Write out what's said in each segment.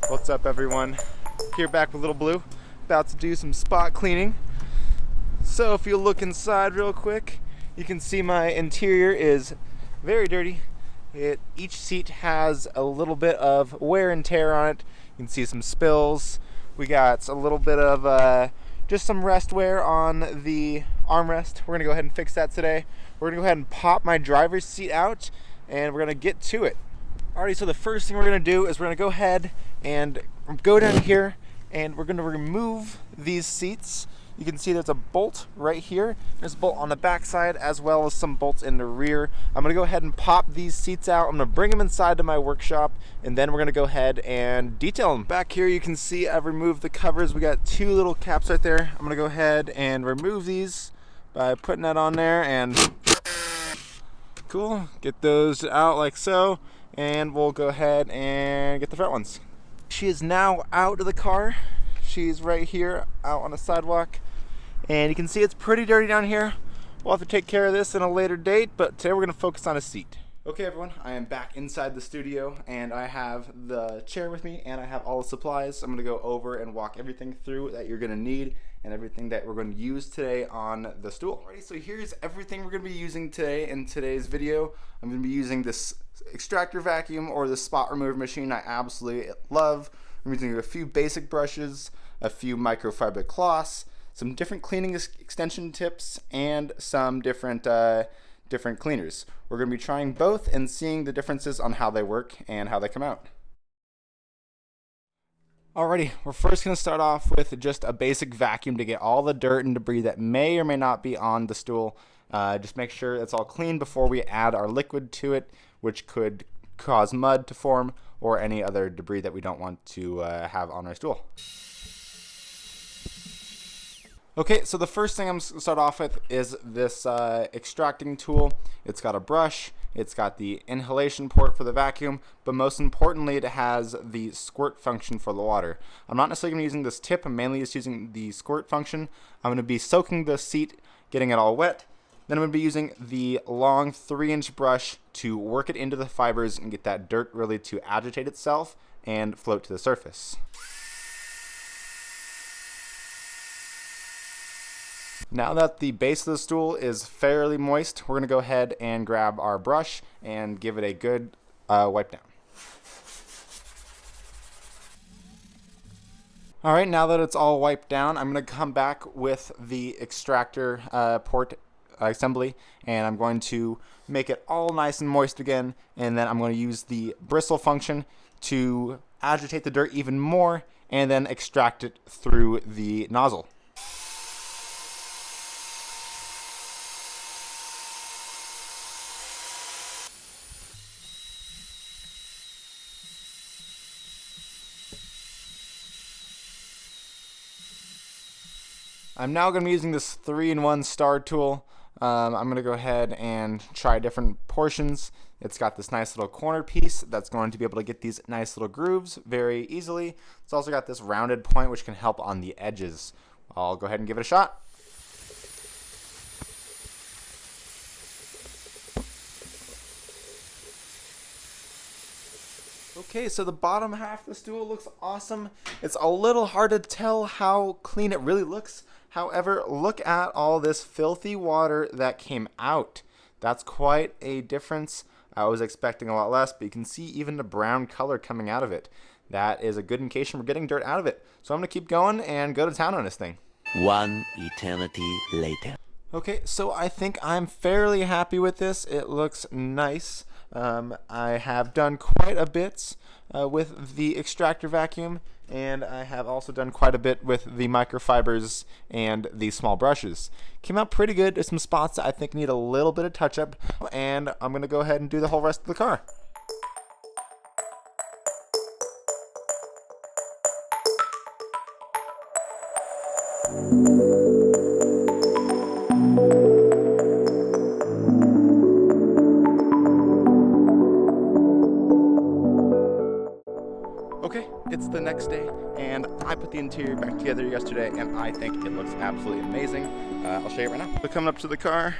What's up, everyone? Here back with Lil Blu, about to do some spot cleaning. So if you look inside real quick, you can see my interior is very dirty. Each seat has a little bit of wear and tear on it. You can see some spills. We got a little bit of just some rest wear on the armrest. We're gonna go ahead and fix that today. We're gonna go ahead and pop my driver's seat out, and we're gonna get to it. Alrighty, so the first thing we're gonna do is we're gonna go ahead and go down here, and we're gonna remove these seats. You can see there's a bolt right here. There's a bolt on the back side as well as some bolts in the rear. I'm gonna go ahead and pop these seats out. I'm gonna bring them inside to my workshop, and then we're gonna go ahead and detail them. Back here you can see I've removed the covers. We got two little caps right there. I'm gonna go ahead and remove these by putting that on there, and cool, get those out like so, and we'll go ahead and get the front ones. She is now out of the car. She's right here out on the sidewalk, and you can see it's pretty dirty down here. We'll have to take care of this in a later date, but today we're going to focus on a seat. Okay, everyone, I am back inside the studio, and I have the chair with me, and I have all the supplies. I'm going to go over and walk everything through that you're going to need and everything that we're going to use today on the stool. Alrighty, so here's everything we're going to be using today in today's video. I'm going to be using this extractor vacuum, or the spot remover machine I absolutely love. I'm using a few basic brushes, a few microfiber cloths, some different cleaning extension tips, and some different cleaners. We're going to be trying both and seeing the differences on how they work and how they come out. Alrighty, we're first going to start off with just a basic vacuum to get all the dirt and debris that may or may not be on the stool. Just make sure it's all clean before we add our liquid to it, which could cause mud to form or any other debris that we don't want to have on our stool. Okay, so the first thing I'm going to start off with is this extracting tool. It's got a brush, it's got the inhalation port for the vacuum, but most importantly it has the squirt function for the water. I'm not necessarily going to be using this tip, I'm mainly just using the squirt function. I'm going to be soaking the seat, getting it all wet. Then I'm going to be using the long 3-inch brush to work it into the fibers and get that dirt really to agitate itself and float to the surface. Now that the base of the stool is fairly moist, we're going to go ahead and grab our brush and give it a good wipe down. Alright, now that it's all wiped down, I'm going to come back with the extractor port assembly, and I'm going to make it all nice and moist again, and then I'm going to use the bristle function to agitate the dirt even more and then extract it through the nozzle. I'm now going to be using this 3-in-1 star tool. I'm going to go ahead and try different portions. It's got this nice little corner piece that's going to be able to get these nice little grooves very easily. It's also got this rounded point which can help on the edges. I'll go ahead and give it a shot. Okay, so the bottom half of the stool looks awesome. It's a little hard to tell how clean it really looks. However, look at all this filthy water that came out. That's quite a difference. I was expecting a lot less, but you can see even the brown color coming out of it. That is a good indication we're getting dirt out of it. So I'm going to keep going and go to town on this thing. One eternity later. Okay, so I think I'm fairly happy with this. It looks nice. I have done quite a bit with the extractor vacuum, and I have also done quite a bit with the microfibers and the small brushes. Came out pretty good. There's some spots that I think need a little bit of touch up, and I'm going to go ahead and do the whole rest of the car. Okay, it's the next day, and I put the interior back together yesterday, and I think it looks absolutely amazing. I'll show you right now. So coming up to the car,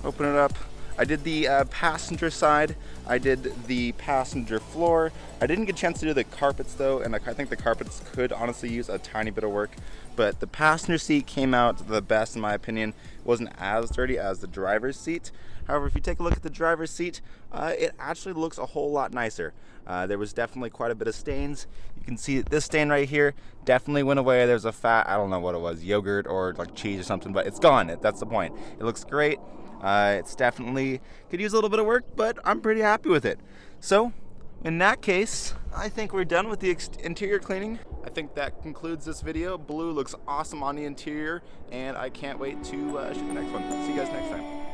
open it up. I did the passenger side, I did the passenger floor. I didn't get a chance to do the carpets though, and I think the carpets could honestly use a tiny bit of work, but the passenger seat came out the best in my opinion. It wasn't as dirty as the driver's seat. However, if you take a look at the driver's seat, it actually looks a whole lot nicer. There was definitely quite a bit of stains. You can see this stain right here definitely went away. There's a fat, I don't know what it was, yogurt or like cheese or something, but it's gone. That's the point. It looks great. It's definitely could use a little bit of work, but I'm pretty happy with it. So, in that case, I think we're done with the interior cleaning. I think that concludes this video. Blue looks awesome on the interior, and I can't wait to shoot the next one. See you guys next time.